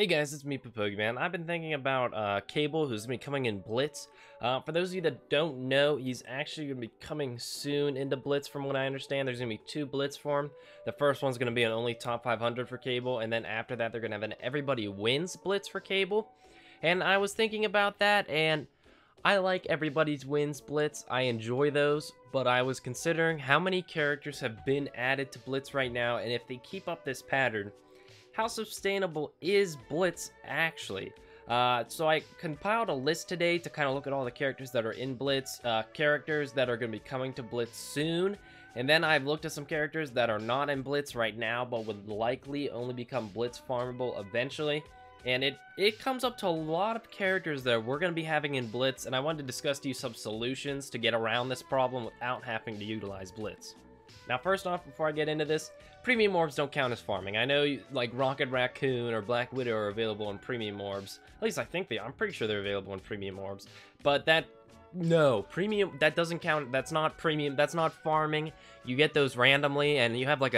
Hey guys, it's me, Pokemon. I've been thinking about Cable, who's going to be coming in Blitz. For those of you that don't know, he's actually going to be coming soon into Blitz from what I understand. There's going to be 2 Blitz for him. The first one's going to be an only top 500 for Cable, and then after that they're going to have an Everybody Wins Blitz for Cable. And I was thinking about that, and I like Everybody's Wins Blitz. I enjoy those, but I was considering how many characters have been added to Blitz right now, and if they keep up this pattern, how sustainable is Blitz actually? So I compiled a list today to kind of look at all the characters that are in Blitz, characters that are going to be coming to Blitz soon, and then I've looked at some characters that are not in Blitz right now, but would likely only become Blitz farmable eventually. And it comes up to a lot of characters that we're going to be having in Blitz, and I wanted to discuss to you some solutions to get around this problem without having to utilize Blitz. Now, first off, before I get into this, premium orbs don't count as farming. I know, like, Rocket Raccoon or Black Widow are available in premium orbs. At least I think I'm pretty sure they're available in premium orbs. But premium, that doesn't count. That's not premium. That's not farming. You get those randomly, and you have, like,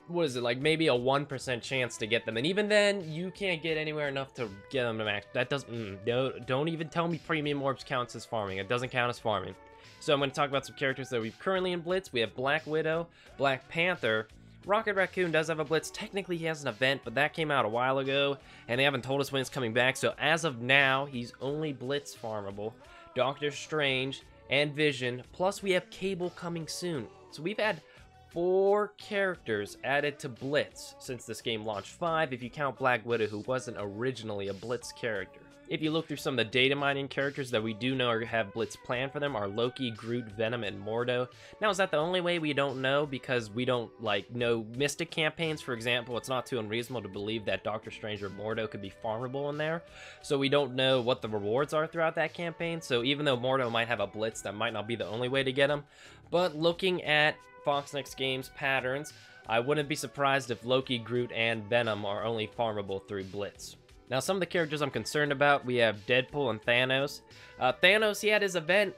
what is it, like, maybe a 1% chance to get them. And even then, you can't get anywhere enough to get them to max. That doesn't, don't even tell me premium orbs counts as farming. It doesn't count as farming. So I'm going to talk about some characters that we've currently in Blitz. We have Black Widow, Black Panther. Rocket Raccoon does have a Blitz. Technically, he has an event, but that came out a while ago, and they haven't told us when it's coming back. So as of now, he's only Blitz farmable. Doctor Strange and Vision, plus we have Cable coming soon. So we've had 4 characters added to Blitz since this game launched. 5 if you count Black Widow, who wasn't originally a Blitz character. If you look through some of the data mining characters that we do know or have Blitz planned for them are Loki, Groot, Venom, and Mordo. Now, is that the only way we don't know because we don't, like, know Mystic campaigns, for example? It's not too unreasonable to believe that Doctor Strange or Mordo could be farmable in there. So we don't know what the rewards are throughout that campaign. So even though Mordo might have a Blitz, that might not be the only way to get him. But looking at Fox Next Games patterns, I wouldn't be surprised if Loki, Groot, and Venom are only farmable through Blitz. Now, some of the characters I'm concerned about, we have Deadpool and Thanos. Thanos, he had his event.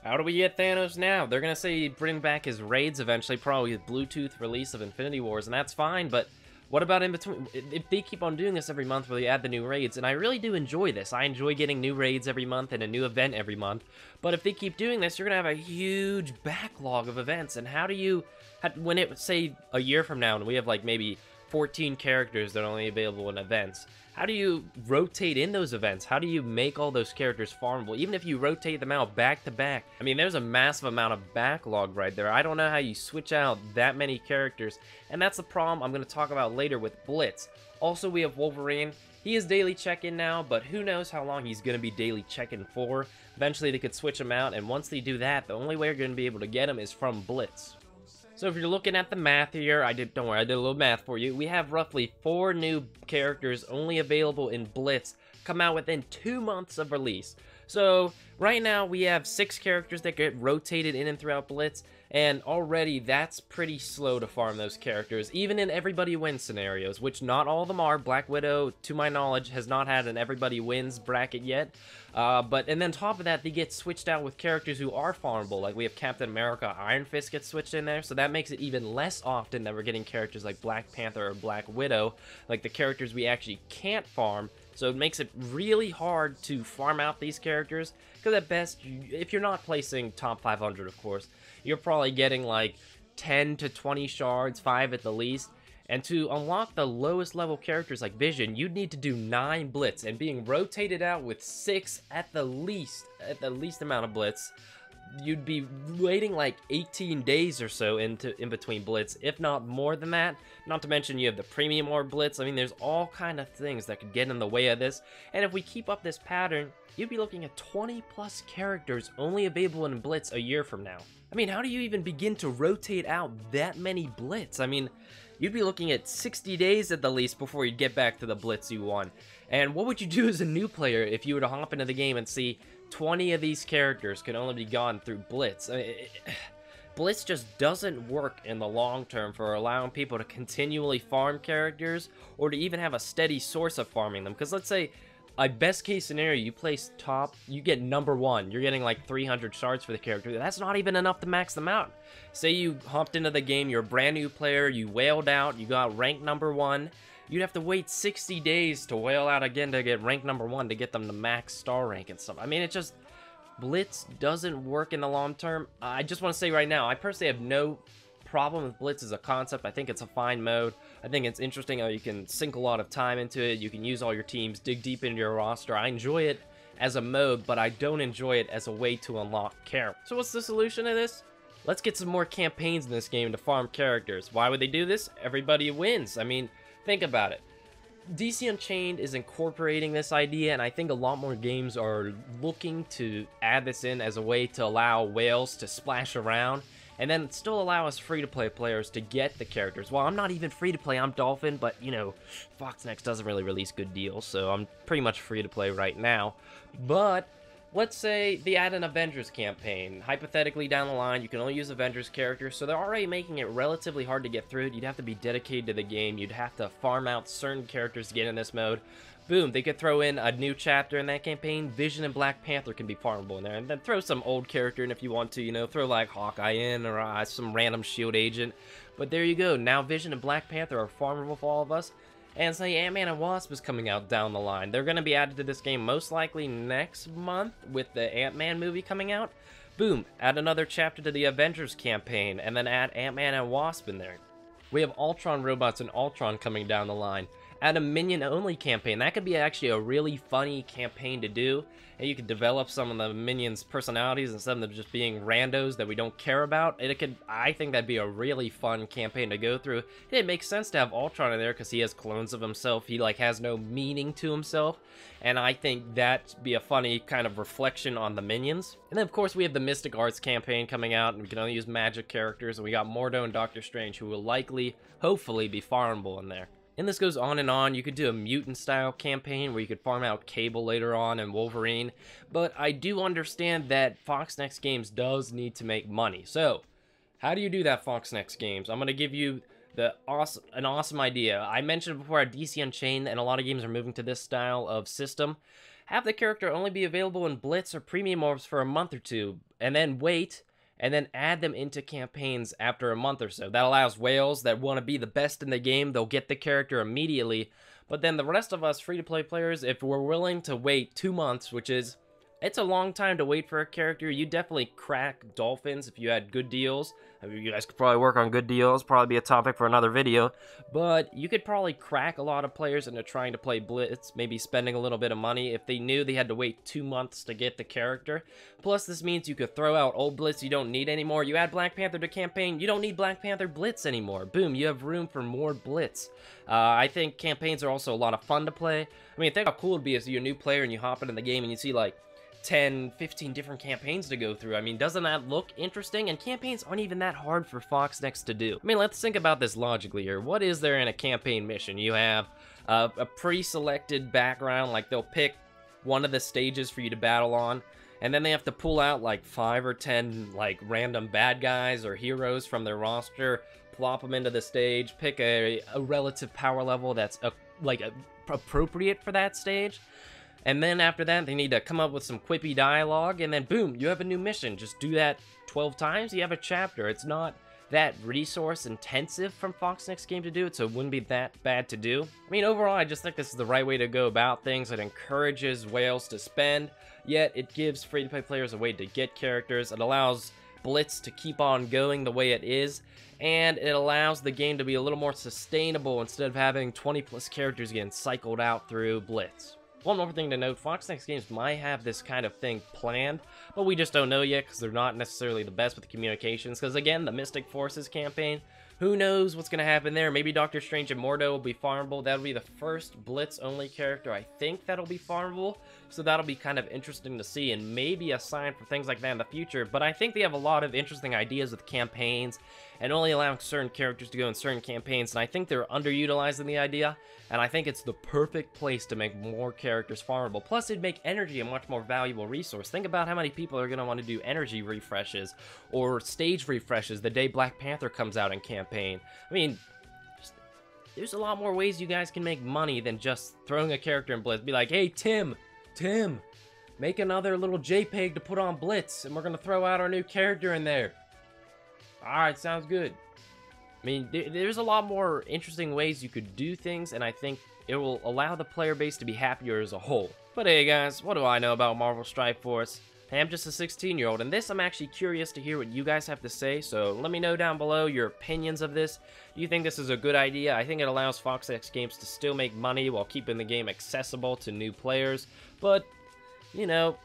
How do we get Thanos now? They're going to say he'd bring back his raids eventually, probably with Bluetooth release of Infinity Wars, and that's fine, but what about in between? If they keep on doing this every month where they add the new raids, and I really do enjoy this. I enjoy getting new raids every month and a new event every month, but if they keep doing this, you're going to have a huge backlog of events, and how do you, when it, say, a year from now, and we have, like, maybe 14 characters that are only available in events, how do you rotate in those events? How do you make all those characters farmable? Even if you rotate them out back to back, I mean, there's a massive amount of backlog right there. I don't know how you switch out that many characters, and that's the problem I'm going to talk about later with Blitz. Also, we have Wolverine. He is daily check-in now, but who knows how long he's going to be daily check-in for. Eventually, they could switch him out, and once they do that, the only way you're going to be able to get him is from Blitz. So if you're looking at the math here, don't worry, I did a little math for you. We have roughly 4 new characters only available in Blitz come out within 2 months of release. So right now we have 6 characters that get rotated in and throughout Blitz, and already that's pretty slow to farm those characters, even in Everybody Wins scenarios, which not all of them are. Black Widow, to my knowledge, has not had an Everybody Wins bracket yet. And then top of that, they get switched out with characters who are farmable. Like we have Captain America, Iron Fist gets switched in there, so that makes it even less often that we're getting characters like Black Panther or Black Widow, like the characters we actually can't farm. So it makes it really hard to farm out these characters, because at best, if you're not placing top 500, of course, you're probably getting like 10 to 20 shards, 5 at the least. And to unlock the lowest level characters like Vision, you'd need to do 9 Blitz, and being rotated out with 6 at the least amount of Blitz, you'd be waiting like 18 days or so in between Blitz, if not more than that. Not to mention you have the premium orb Blitz. I mean, there's all kind of things that could get in the way of this. And if we keep up this pattern, you'd be looking at 20 plus characters only available in Blitz a year from now. I mean, how do you even begin to rotate out that many Blitz? I mean, you'd be looking at 60 days at the least before you'd get back to the Blitz you won. And what would you do as a new player if you were to hop into the game and see 20 of these characters can only be gone through Blitz? I mean, Blitz just doesn't work in the long term for allowing people to continually farm characters or to even have a steady source of farming them. Because let's say a best case scenario, you place top, you get number 1, you're getting like 300 shards for the character. That's not even enough to max them out. Say you hopped into the game, you're a brand new player, you whaled out, you got ranked number 1, you'd have to wait 60 days to whale out again to get rank number 1 to get them to max star rank and stuff. I mean, it just, Blitz doesn't work in the long term. I just want to say right now, I personally have no problem with Blitz as a concept. I think it's a fine mode. I think it's interesting how you can sink a lot of time into it. You can use all your teams, dig deep into your roster. I enjoy it as a mode, but I don't enjoy it as a way to unlock characters. So what's the solution to this? Let's get some more campaigns in this game to farm characters. Why would they do this? Everybody wins. I mean, think about it. DC Unchained is incorporating this idea, and I think a lot more games are looking to add this in as a way to allow whales to splash around, and then still allow us free-to-play players to get the characters. Well, I'm not even free-to-play, I'm Dolphin, but, you know, Foxnext doesn't really release good deals, so I'm pretty much free-to-play right now. But let's say they add an Avengers campaign. Hypothetically, down the line, you can only use Avengers characters, so they're already making it relatively hard to get through it. You'd have to be dedicated to the game. You'd have to farm out certain characters to get in this mode. Boom, they could throw in a new chapter in that campaign. Vision and Black Panther can be farmable in there. And then throw some old character in if you want to, you know, throw like Hawkeye in or some random SHIELD agent. But there you go. Now Vision and Black Panther are farmable for all of us. And say Ant-Man and Wasp is coming out down the line. They're going to be added to this game most likely next month with the Ant-Man movie coming out. Boom, add another chapter to the Avengers campaign, and then add Ant-Man and Wasp in there. We have Ultron robots and Ultron coming down the line. Add a minion-only campaign. That could be actually a really funny campaign to do, and you could develop some of the minions' personalities instead of them just being randos that we don't care about. I think that'd be a really fun campaign to go through. It makes sense to have Ultron in there because he has clones of himself. He like has no meaning to himself, and I think that'd be a funny kind of reflection on the minions. And then of course we have the Mystic Arts campaign coming out, and we can only use magic characters, and we got Mordo and Doctor Strange, who will likely, hopefully, be farmable in there. And this goes on and on. You could do a mutant-style campaign where you could farm out Cable later on and Wolverine. But I do understand that Foxnext Games does need to make money. So, how do you do that, Foxnext Games? I'm going to give you an awesome idea. I mentioned before at DC Unchained, and a lot of games are moving to this style of system. Have the character only be available in Blitz or Premium Orbs for a month or two, and then wait, and then add them into campaigns after a month or so. That allows whales that want to be the best in the game, they'll get the character immediately, but then the rest of us free-to-play players, if we're willing to wait 2 months, which is, it's a long time to wait for a character, you definitely crack Dolphins if you had good deals. I mean, you guys could probably work on good deals, probably be a topic for another video, but you could probably crack a lot of players into trying to play Blitz, maybe spending a little bit of money if they knew they had to wait 2 months to get the character. Plus, this means you could throw out old Blitz you don't need anymore. You add Black Panther to campaign, you don't need Black Panther Blitz anymore. Boom, you have room for more Blitz. I think campaigns are also a lot of fun to play. I mean, think how cool it'd be if you're a new player and you hop into the game and you see like 10, 15 different campaigns to go through. I mean, doesn't that look interesting? And campaigns aren't even that hard for Foxnext to do. I mean, let's think about this logically here. What is there in a campaign mission? You have a pre-selected background, like they'll pick one of the stages for you to battle on, and then they have to pull out like 5 or 10 like random bad guys or heroes from their roster, plop them into the stage, pick a relative power level that's appropriate for that stage. And then after that, they need to come up with some quippy dialogue, and then boom, you have a new mission. Just do that 12 times, you have a chapter. It's not that resource intensive from Foxnext Game to do it, so it wouldn't be that bad to do. I mean, overall, I just think this is the right way to go about things. It encourages whales to spend, yet it gives free-to-play players a way to get characters. It allows Blitz to keep on going the way it is, and it allows the game to be a little more sustainable instead of having 20+ characters getting cycled out through Blitz. One more thing to note, Foxnext Games might have this kind of thing planned, but we just don't know yet because they're not necessarily the best with the communications, because again, the Mystic Forces campaign, who knows what's going to happen there. Maybe Doctor Strange and Mordo will be farmable. That'll be the first Blitz-only character I think that'll be farmable, so that'll be kind of interesting to see, and maybe a sign for things like that in the future. But I think they have a lot of interesting ideas with campaigns, and only allowing certain characters to go in certain campaigns, and I think they're underutilizing the idea, and I think it's the perfect place to make more characters farmable. Plus, it'd make energy a much more valuable resource. Think about how many people are going to want to do energy refreshes, or stage refreshes the day Black Panther comes out in campaign. I mean, there's a lot more ways you guys can make money than just throwing a character in Blitz. Be like, hey, Tim, make another little JPEG to put on Blitz, and we're going to throw out our new character in there. Alright, sounds good. mean, there's a lot more interesting ways you could do things, and I think it will allow the player base to be happier as a whole. But hey guys, what do I know about Marvel Strike Force? Hey, I'm just a 16-year-old, and this I'm actually curious to hear what you guys have to say, so let me know down below your opinions of this. Do you think this is a good idea? I think it allows Fox X Games to still make money while keeping the game accessible to new players, but, you know,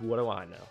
what do I know?